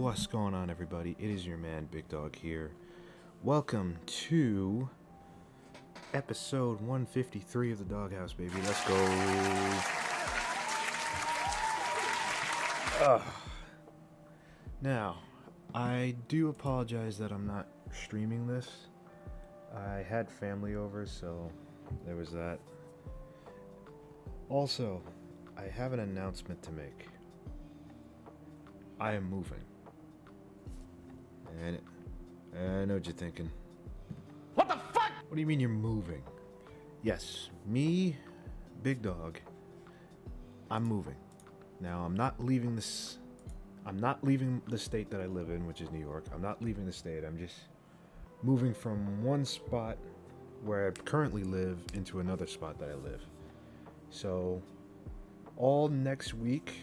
What's going on, everybody? It is your man, Big Dog here. Welcome to episode 153 of the Doghouse, baby. Let's go. Now, I do apologize that I'm not streaming this. I had family over, so there was that. Also, I have an announcement to make. I am moving. And I know what you're thinking. What the fuck? What do you mean you're moving? Yes, me, Big Dog, I'm moving. Now, I'm not leaving the state that I live in, which is New York. I'm not leaving the state. I'm just moving from one spot where I currently live into another spot that I live. So, all next week,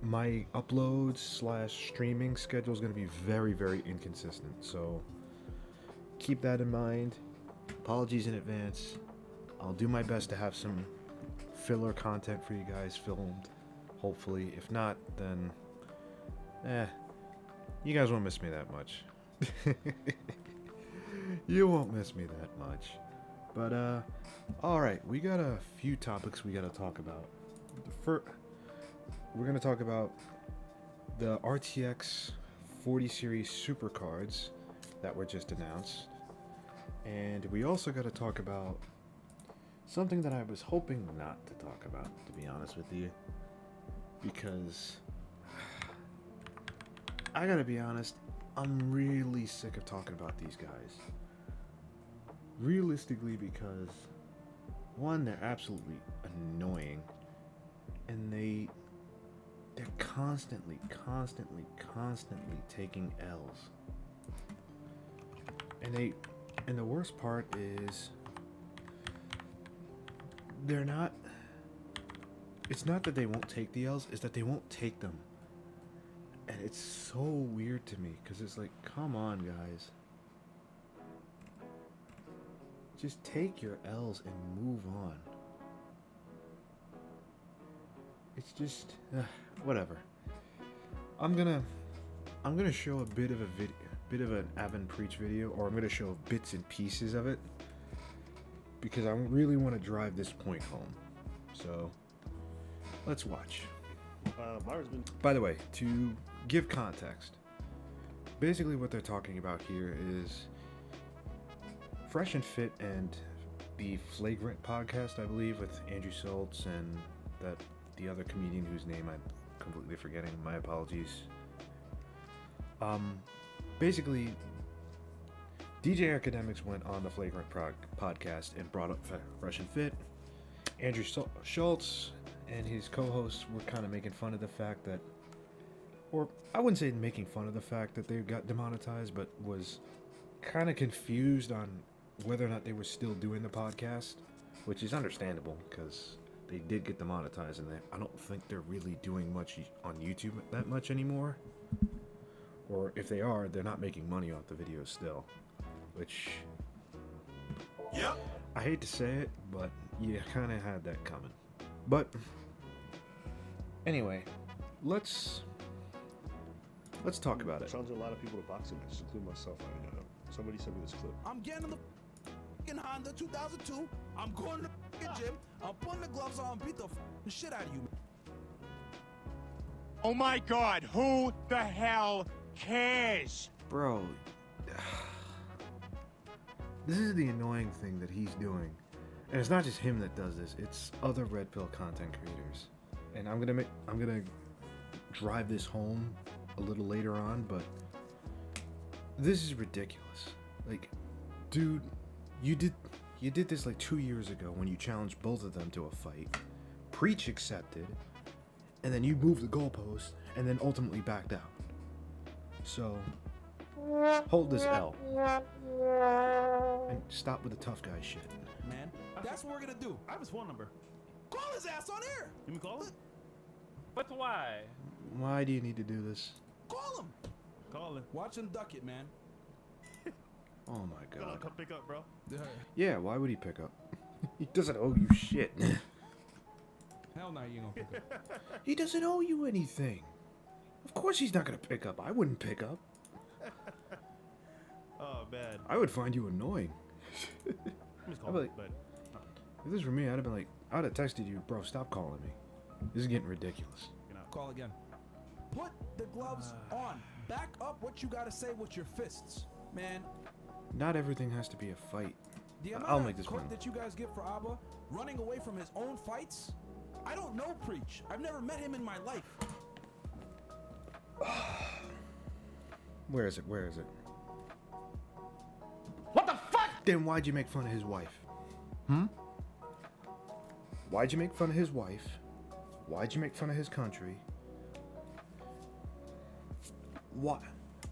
my uploads / streaming schedule is going to be very, very inconsistent. So keep that in mind. Apologies in advance. I'll do my best to have some filler content for you guys filmed, hopefully. If not, then you guys won't miss me that much. You won't miss me that much. But alright, we got a few topics we got to talk about. We're going to talk about the RTX 40 series supercards that were just announced. And we also got to talk about something that I was hoping not to talk about, to be honest with you. Because I got to be honest, I'm really sick of talking about these guys. Realistically, because one, they're absolutely annoying. And they're constantly taking L's. And the worst part is it's not that they won't take the L's, it's that they won't take them. And it's so weird to me, because it's like, come on, guys. Just take your L's and move on. It's just whatever. I'm gonna show a bit of an Avon Preach video, or I'm gonna show bits and pieces of it, because I really want to drive this point home. So let's watch. By the way, to give context, basically what they're talking about here is Fresh and Fit and the Flagrant podcast, I believe, with Andrew Schultz and the other comedian whose name I'm completely forgetting. My apologies. Basically, DJ Academics went on the Flagrant podcast and brought up Fresh and Fit. Andrew Schultz and his co-hosts were kind of making fun of the fact that, or I wouldn't say making fun of the fact that they got demonetized, but was kind of confused on whether or not they were still doing the podcast, which is understandable because they did get demonetized, and I don't think they're really doing much on YouTube that much anymore. Or if they are, they're not making money off the videos still. Which, yep, I hate to say it, but you kind of had that coming. But anyway, let's talk about it. Challenge a lot of people to boxing matches, including myself. Somebody sent me this clip. I'm getting the Honda 2002. I'm going to the gym. I'm putting the gloves on, beat the shit out of you. Oh my God, who the hell cares? Bro, this is the annoying thing that he's doing. And it's not just him that does this, it's other Red Pill content creators. And I'm gonna drive this home a little later on, but this is ridiculous. Like, dude, you did this like 2 years ago when you challenged both of them to a fight. Preach accepted, and then you moved the goalpost, and then ultimately backed out. So, hold this L. And stop with the tough guy shit. Man, that's what we're gonna do. I have his phone number. Call his ass on air. You mean call him? But why? Why do you need to do this? Call him. Call him. Watch him duck it, man. Oh my God. Come pick up, bro. Yeah, why would he pick up? He doesn't owe you shit. Hell no, you ain't gonna pick up. He doesn't owe you anything. Of course he's not gonna pick up. I wouldn't pick up. Oh, man. I would find you annoying. Just I'd call be it, like- but If this were me, I'd have been like, I'd have texted you, bro, stop calling me. This is getting ridiculous. you know. Call again. Put the gloves on. Back up what you gotta say with your fists, man. Not everything has to be a fight. The I'll amount make of this crap one. that you guys get for Abba running away from his own fights. I don't know Preach. I've never met him in my life. Where is it? Where is it? What the fuck? Then why'd you make fun of his wife? Why'd you make fun of his wife? Why'd you make fun of his country?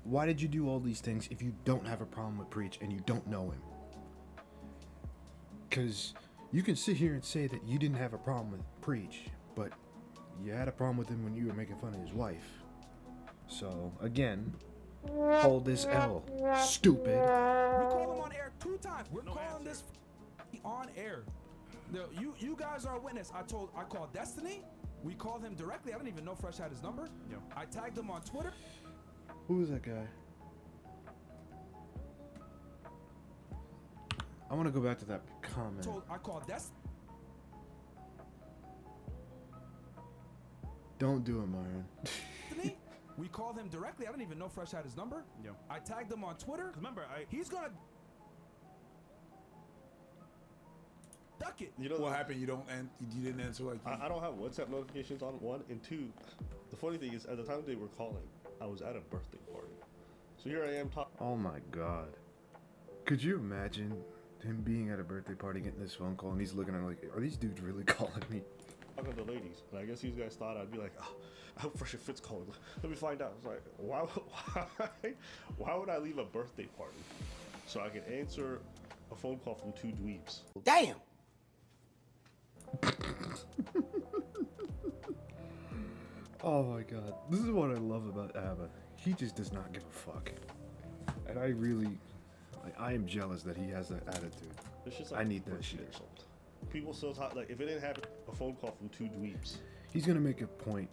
Why did you do all these things if you don't have a problem with Preach and you don't know him? Because you can sit here and say that you didn't have a problem with Preach, but you had a problem with him when you were making fun of his wife. So, again, hold this L, stupid. We call him on air 2 times. We're calling this on air. You guys are a witness. I called Destiny. We called him directly. I don't even know Fresh had his number. Yo. I tagged him on Twitter. Who is that guy? I want to go back to that comment. I called Destiny. Don't do it, Myron. We called him directly. I don't even know Fresh had his number. Yo. I tagged him on Twitter. 'Cause remember, He's gonna duck it. You know What happened? You didn't answer like you. I don't have WhatsApp notifications on, 1, and 2. The funny thing is, at the time they were calling, I was at a birthday party. So here I am talking Oh my god. Could you imagine him being at a birthday party getting this phone call and he's looking at it like, are these dudes really calling me? to the ladies. And I guess these guys thought I'd be like, oh, I hope Fresh and Fit's calling. Let me find out. It's like, why would I leave a birthday party so I can answer a phone call from 2 dweebs? Damn. Oh my god. This is what I love about Abba. He just does not give a fuck. And I really, I am jealous that he has that attitude. It's just I need that 14 shit. years old. People still talk, like, if it didn't happen, a phone call from 2 dweebs. He's gonna make a point,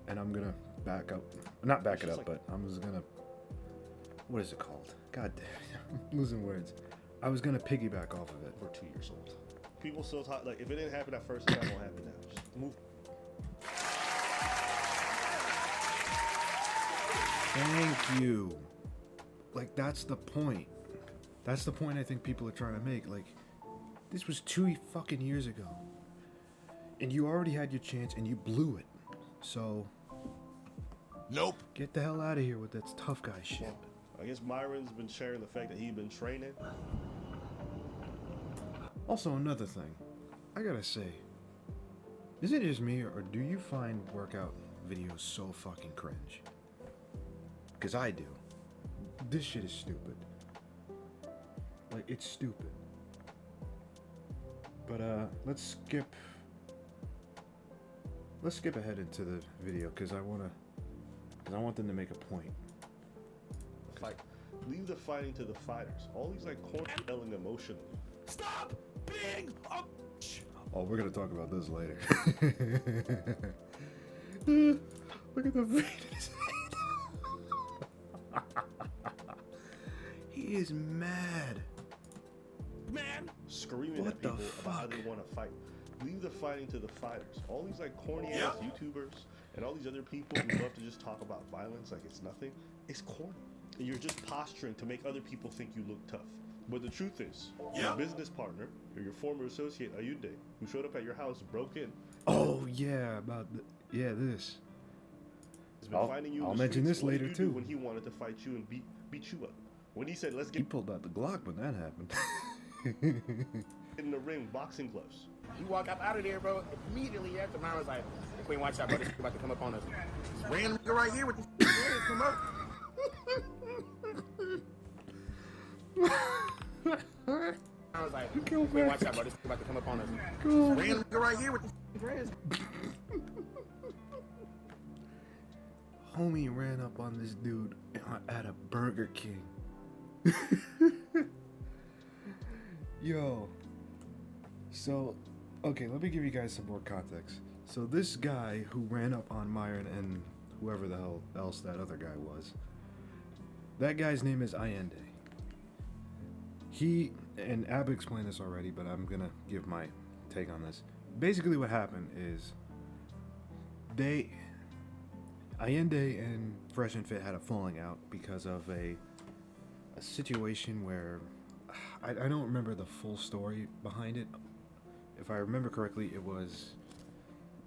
and I'm gonna back up. Not back it It's up, just but I'm just gonna. What is it called? God damn, I'm losing words. I was gonna piggyback off of it. We're 2 years old. People still talk, like, if it didn't happen at first, it won't happen now. Just move. Thank you. Like, that's the point. That's the point I think people are trying to make. Like, this was 2 fucking years ago. And you already had your chance and you blew it. So, Nope. get the hell out of here with that tough guy shit. I guess Myron's been sharing the fact that he's been training. Also, another thing. I gotta say, is it just me or do you find workout videos so fucking cringe? Because I do. This shit is stupid. Like, it's stupid. But, let's skip ahead into the video because I want them to make a point. Like, leave the fighting to the fighters. All these, like, corny yelling emotionally. Stop being a bitch. Oh, we're gonna talk about this later. Look at the face. He is mad. Man, Screaming What at the people about how fuck? they want to fight. Leave the fighting to the fighters. All these, like, corny ass YouTubers and all these other people who love to just talk about violence like it's nothing. It's corny. And you're just posturing to make other people think you look tough. But the truth is, your business partner or your former associate Ayude, who showed up at your house, broke in, Oh yeah, this. has been finding you in I'll the mention streets. this What did later you do too. when he wanted to fight you and beat you up. When he said, let's He get pulled out the Glock when that happened. in the ring, boxing gloves. You walk up out of there, bro. Immediately after, mine was like, "The Queen, watch out, bro. This about to come up on us." Random nigga right here with this hands come up. I was like, "Queen, watch out, bro. This about to come up on us." Random nigga right here with this hands. Homie ran up on this dude at a Burger King. Yo. So, okay, let me give you guys some more context. So this guy who ran up on Myron and whoever the hell else that other guy was. That guy's name is Allende. He, and Ab explained this already, but I'm gonna give my take on this. Basically what happened is Allende and Fresh and Fit had a falling out because of a situation where I don't remember the full story behind it. If I remember correctly, it was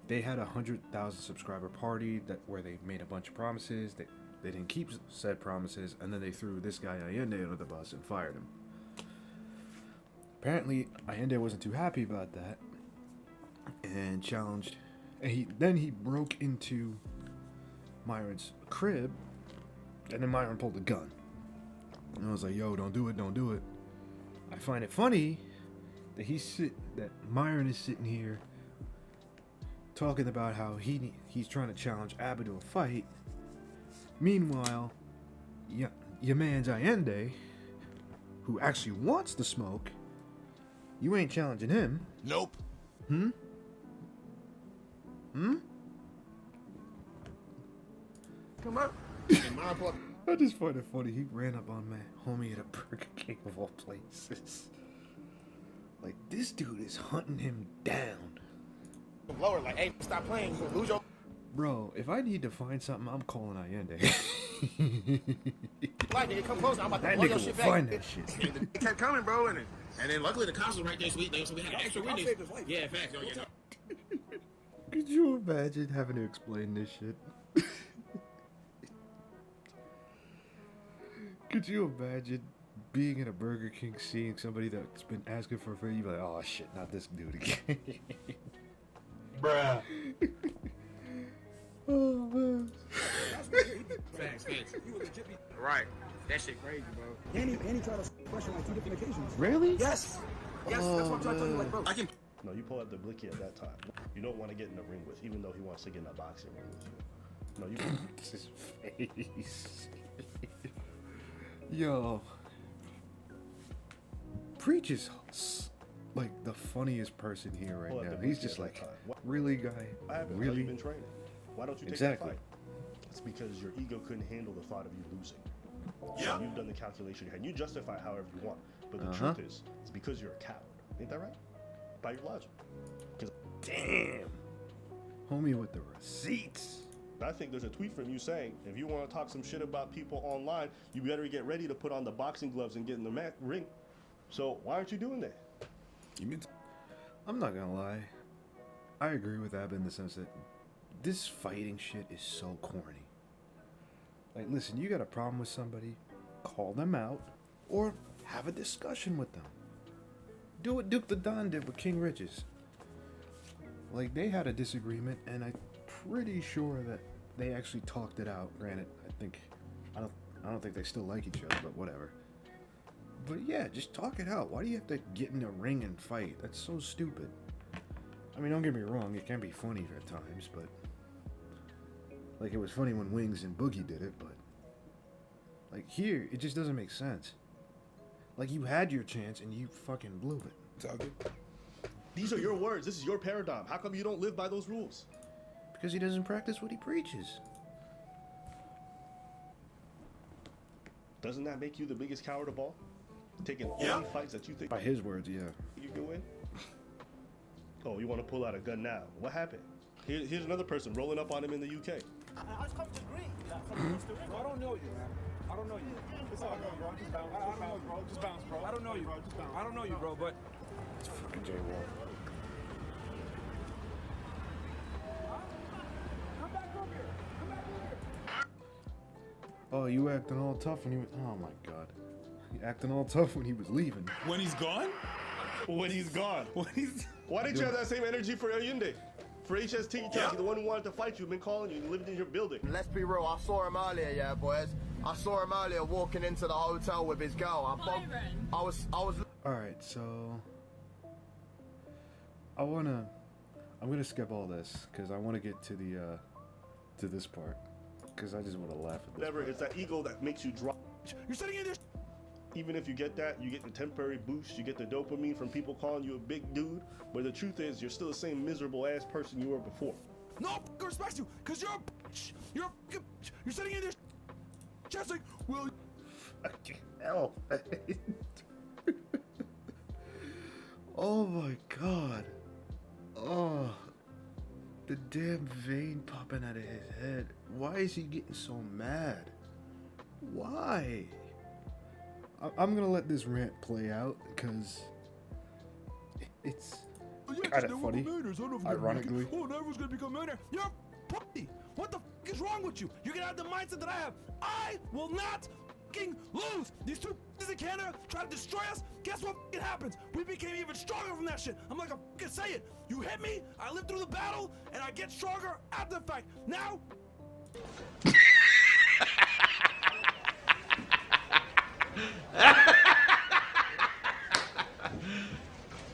they had 100,000 subscriber party where they made a bunch of promises. They didn't keep said promises, and then they threw this guy Allende under the bus and fired him. Apparently, Allende wasn't too happy about that and challenged. And he broke into Myron's crib, and then Myron pulled a gun. And I was like, "Yo, don't do it, don't do it." I find it funny that Myron is sitting here talking about how he's trying to challenge Abba to a fight. Meanwhile, your man's Allende, who actually wants the smoke, you ain't challenging him. Nope. Hmm? Come up. And my part. I just find it funny. He ran up on my homie at a Burger King of all places. Like, this dude is hunting him down. Lower, like, hey, stop playing. You lose your. Bro, if I need to find something, I'm calling Allende. Like, nigga, come close. I'm about to That blow nigga your will shit find back. that shit. It kept coming, bro, and then luckily the cops was right there, so we had an extra witness. Yeah, facts. Oh, yeah. Could you imagine having to explain this shit? Could you imagine being in a Burger King, seeing somebody that's been asking for a favor, you're like, oh shit, not this dude again. Bruh. Oh man. Facts. Right. That shit crazy, bro. And he tried to fresh on like 2 different occasions. Really? Yes, that's what I'm trying to tell you, like, bro. I can. No, you pull out the blicky at that time. You don't want to get in the ring with, even though he wants to get in a boxing ring with you. No, you. It's his face. Yo. Preach is like the funniest person here right Pull out now. the He's blicky just at like, that time. What? really, guy? I haven't. Really? You've been training. Why don't you take Exactly. that fight? It's because your ego couldn't handle the thought of you losing. So you've done the calculation and you justify it however you want. But the truth is, it's because you're a coward. Ain't that right? By your logic. Because Damn. Homie with the receipts. I think there's a tweet from you saying, if you want to talk some shit about people online, you better get ready to put on the boxing gloves and get in the ring. So why aren't you doing that? I'm not gonna lie. I agree with Ab in the sense that this fighting shit is so corny. Like, listen, you got a problem with somebody, call them out, or have a discussion with them. Do what Duke the Don did with King Riches. Like, they had a disagreement, and I'm pretty sure that they actually talked it out. Granted, I don't think they still like each other, but whatever. But yeah, just talk it out. Why do you have to get in a ring and fight? That's so stupid. I mean, don't get me wrong, it can be funny at times, but like, it was funny when Wings and Boogie did it, but like, here, it just doesn't make sense. Like, you had your chance and you fucking blew it. It's all good. These are your words. This is your paradigm. How come you don't live by those rules? Because he doesn't practice what he preaches. Doesn't that make you the biggest coward of all? Taking all the fights that you think By his words, yeah. you can win? Oh, you want to pull out a gun now? What happened? Here's another person rolling up on him in the UK. I just come to agree. Bro, I don't know you, man. I don't know you. It's all good, bro. Just bounce. I don't know you, bro. Just bounce, bro. I don't know you. Bro, just bounce. I don't know you, bro, but It's fucking Jay Wall. come back over here. Come back over here. Oh, you acting all tough when he was. Oh my god. You acting all tough when he was leaving. When he's gone? When he's gone. When he's... Why didn't you have that same energy for Allende? For HST, the one who wanted to fight you, been calling you, lived in your building. Let's be real, I saw him earlier, yeah, boys. I saw him earlier walking into the hotel with his girl. I was. Alright, so I'm gonna skip all this because I want to get to the to this part because I just want to laugh at this. Whatever, it's that ego that makes you drop. You're sitting in there. Even if you get that, you get the temporary boost, you get the dopamine from people calling you a big dude, but the truth is, you're still the same miserable ass person you were before. no fucking respects you, cause you're a bitch. You're sitting in this chest like, well, Fucking hell. Oh my god. Oh. The damn vein popping out of his head. Why is he getting so mad? Why? I'm gonna let this rant play out because it's kind of funny. Ironically. Oh, everyone's gonna become a millionaire. You're a pussy. What the fuck is wrong with you? You're gonna have the mindset that I have. I will not fucking lose. These two f***s in Canada try to destroy us. Guess what fucking happens? We became even stronger from that shit. I'm like, I fucking say it. You hit me, I live through the battle, and I get stronger after the fact. Now.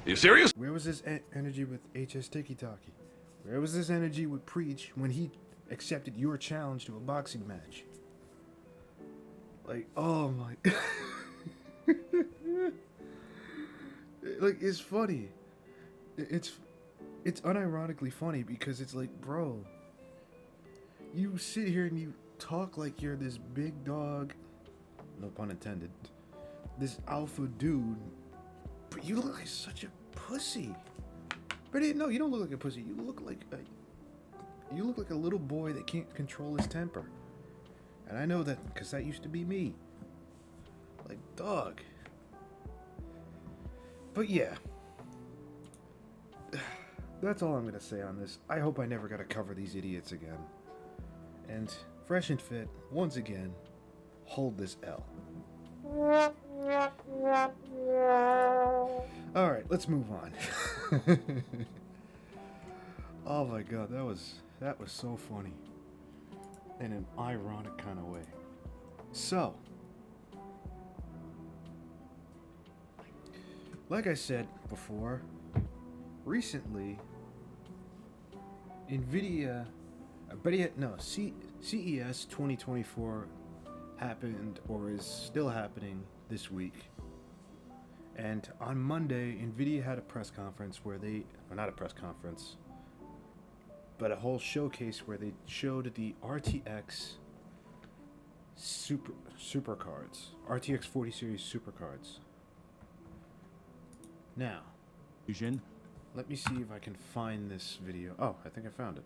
You serious? Where was this energy with HS Tiki Taki? Where was this energy with Preach when he accepted your challenge to a boxing match? Like, oh my. Like, it's funny. It's unironically funny because it's like, bro, you sit here and you talk like you're this big dog, no pun intended, this alpha dude, but you look like such a pussy. But no, you don't look like a pussy. You look like a little boy that can't control his temper. And I know that because that used to be me. Like, dog. But yeah. That's all I'm going to say on this. I hope I never got to cover these idiots again. And Fresh and Fit, once again, hold this L. Alright, let's move on. Oh my god, that was so funny. In an ironic kind of way. So, like I said before, recently, NVIDIA, CES 2024 happened or is still happening this week. And on Monday, NVIDIA had a press conference where not a press conference, but a whole showcase where they showed the RTX supercards, RTX 40 series supercards. Now, let me see if I can find this video. Oh, I think I found it.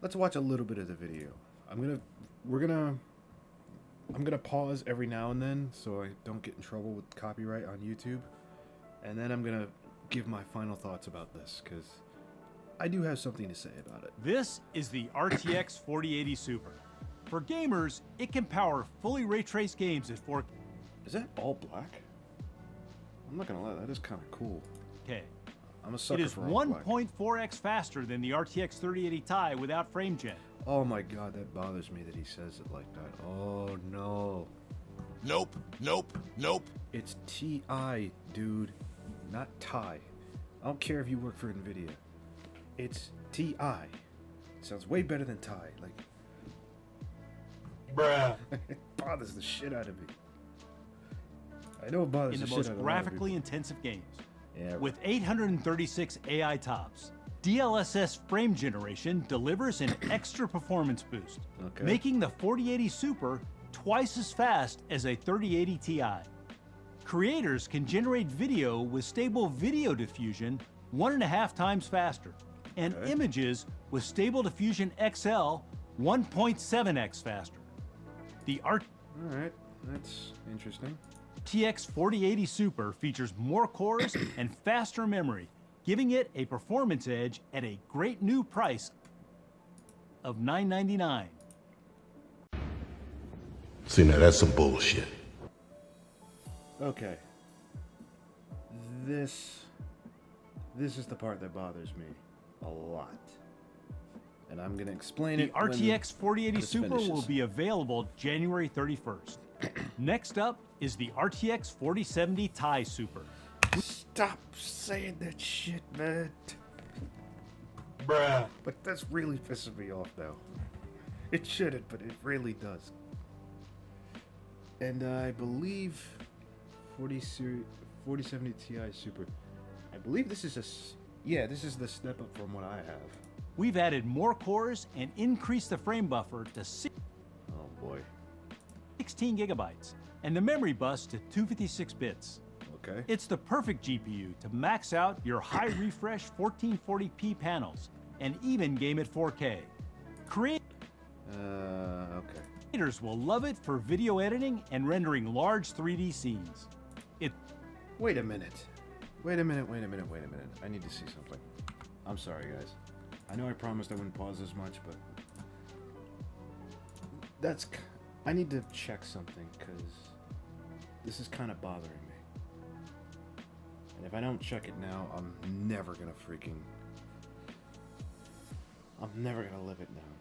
Let's watch a little bit of the video. I'm gonna pause every now and then so I don't get in trouble with copyright on YouTube, and then I'm gonna give my final thoughts about this because I do have something to say about it. This is the RTX 4080 Super. For gamers, it can power fully ray-traced games at 4K. Is that all black? I'm not gonna lie, that is kind of cool. I'm a sucker it is for all black. 1.4x faster than the RTX 3080 Ti without frame gen. Oh my god, that bothers me that he says it like that. Oh no. Nope, nope, nope. It's TI, dude, not Ti. I don't care if you work for NVIDIA. It's TI. It sounds way better than Ti. Like, Bruh. it bothers the shit out of me. I know it bothers the In the shit most out of graphically intensive games. Yeah, With 836 AI tops, DLSS frame generation delivers an extra performance boost, making the 4080 Super twice as fast as a 3080 Ti. Creators can generate video with stable video diffusion 1.5 times faster, and images with stable diffusion XL 1.7x faster. Alright, that's interesting. RTX 4080 Super features more cores and faster memory, giving it a performance edge at a great new price of $999. See, now that's some bullshit. Okay. This is the part that bothers me a lot. And I'm going to explain The it when RTX 4080 this Super finishes. will be available January 31st. Next up is the RTX 4070 Ti Super. Stop saying that shit, man. Bruh. But that's really pissing me off now. It shouldn't, but it really does. And I believe 4070 Ti Super. I believe this is Yeah, this is the step up from what I have. We've added more cores and increased the frame buffer to Oh boy. 16 gigabytes and the memory bus to 256 bits. Okay. It's the perfect GPU to max out your high refresh 1440p panels and even game at 4K. Okay. Creators will love it for video editing and rendering large 3D scenes. Wait a minute. Wait a minute. I need to see something. I'm sorry, guys. I know I promised I wouldn't pause as much, but I need to check something because this is kind of bothering me. And if I don't check it now, I'm never gonna live it down.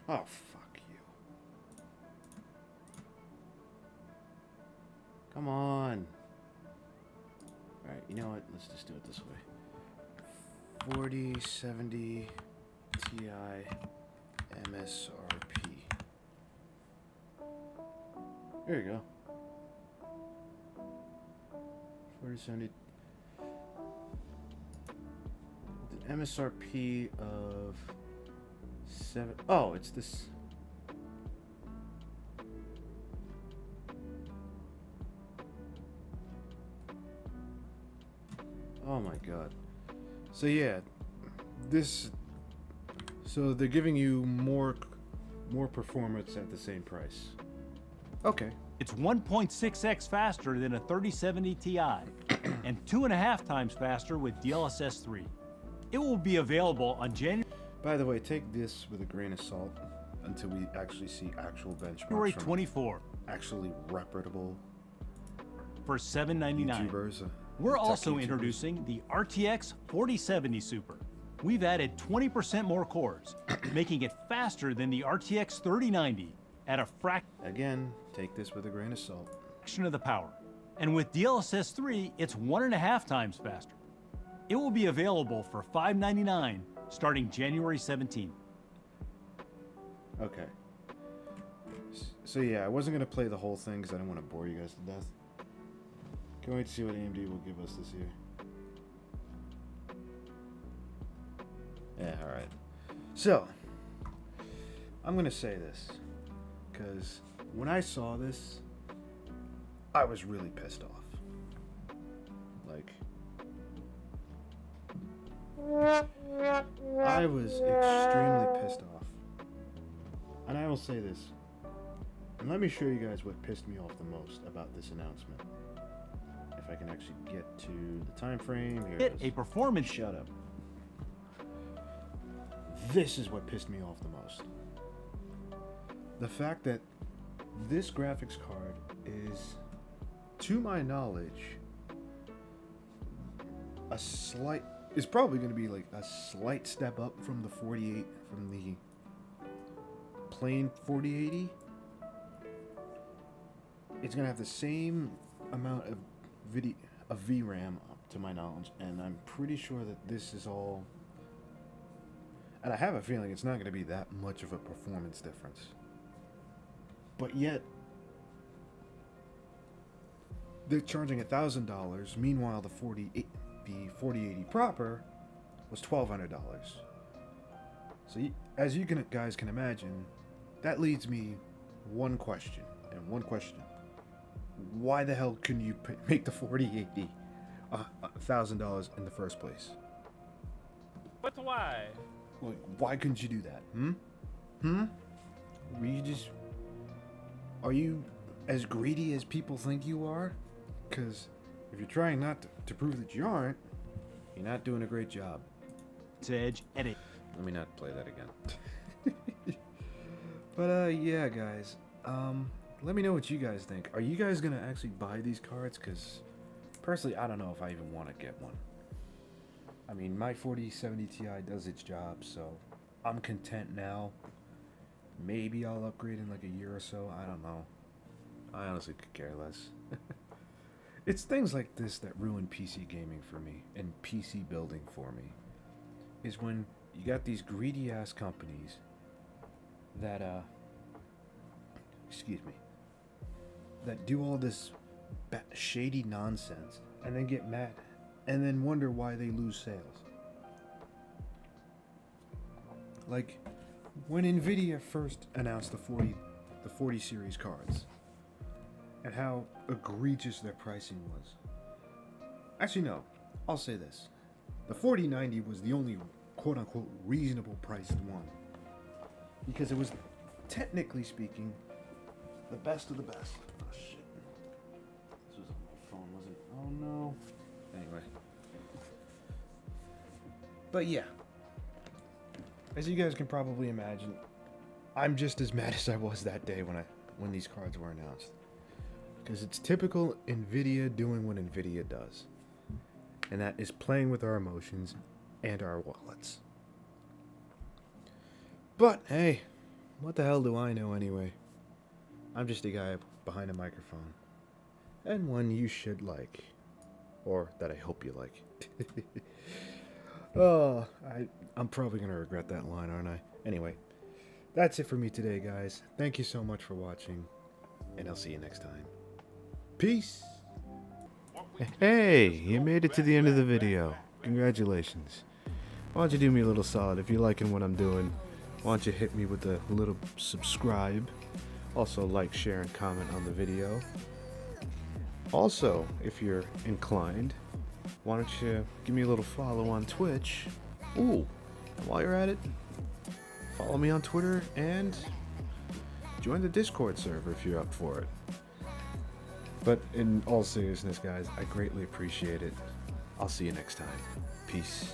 Oh, fuck you. Come on. Alright, you know what? Let's just do it this way. 4070 Ti MSRP. There you go. 4070. The MSRP of 7. Oh, it's this. Oh my god. So yeah, so they're giving you more performance at the same price. Okay. It's 1.6x faster than a 3070 Ti and 2.5 times faster with DLSS 3. It will be available on January By the way, take this with a grain of salt until we actually see actual benchmarks February from 24 actually reputable for $799. YouTubers. We're tech also YouTubers. introducing the RTX 4070 Super. We've added 20% more cores, making it faster than the RTX 3090 at a fraction Again, take this with a grain of salt. of the power. And with DLSS 3, it's 1.5 times faster. It will be available for $599 starting January 17th. Okay. So yeah, I wasn't gonna play the whole thing because I didn't want to bore you guys to death. Can't wait to see what AMD will give us this year. Yeah, alright. So, I'm gonna say this, because when I saw this, I was really pissed off. Like, I was extremely pissed off. And I will say this, and let me show you guys what pissed me off the most about this announcement. If I can actually get to the time frame here. It is. A performance. Shut up. This is what pissed me off the most. The fact that this graphics card is, to my knowledge, is probably going to be like a slight step up from the 48, from the plain 4080. It's going to have the same amount of VRAM, to my knowledge, and I'm pretty sure that this is all. And I have a feeling it's not going to be that much of a performance difference. But yet, they're charging $1,000. Meanwhile, the 4080 proper was $1,200. So, as you guys can imagine, that leads me one question, and one question: why the hell couldn't you make the 4080 $1,000 in the first place? But why? Like, why couldn't you do that? Are you as greedy as people think you are? Because if you're trying not to prove that you aren't, you're not doing a great job. Edge edit. Let me not play that again. But yeah, guys. Let me know what you guys think. Are you guys gonna actually buy these cards? Because personally, I don't know if I even want to get one. I mean, my 4070 Ti does its job, so I'm content now. Maybe I'll upgrade in like a year or so. I don't know. I honestly could care less. It's things like this that ruin PC gaming for me and PC building for me. Is when you got these greedy ass companies that that do all this shady nonsense and then get mad and then wonder why they lose sales. Like when Nvidia first announced the 40 series cards and how egregious their pricing was. Actually, no, I'll say this. The 4090 was the only quote-unquote reasonable priced one, because it was, technically speaking, the best of the best. Oh shit. This was on my phone, wasn't it? Oh no. Anyway. But yeah. As you guys can probably imagine, I'm just as mad as I was that day when these cards were announced. Because it's typical Nvidia doing what Nvidia does. And that is playing with our emotions and our wallets. But hey, what the hell do I know anyway? I'm just a guy behind a microphone. And one you should like. Or that I hope you like. Oh, I'm probably going to regret that line, aren't I? Anyway, that's it for me today, guys. Thank you so much for watching. And I'll see you next time. Peace! Hey, you made it to the end of the video. Congratulations. Why don't you do me a little solid? If you're liking what I'm doing, why don't you hit me with a little subscribe. Also like, share, and comment on the video. Also, if you're inclined, why don't you give me a little follow on Twitch. Ooh, while you're at it, follow me on Twitter and join the Discord server if you're up for it. But in all seriousness, guys, I greatly appreciate it. I'll see you next time. Peace.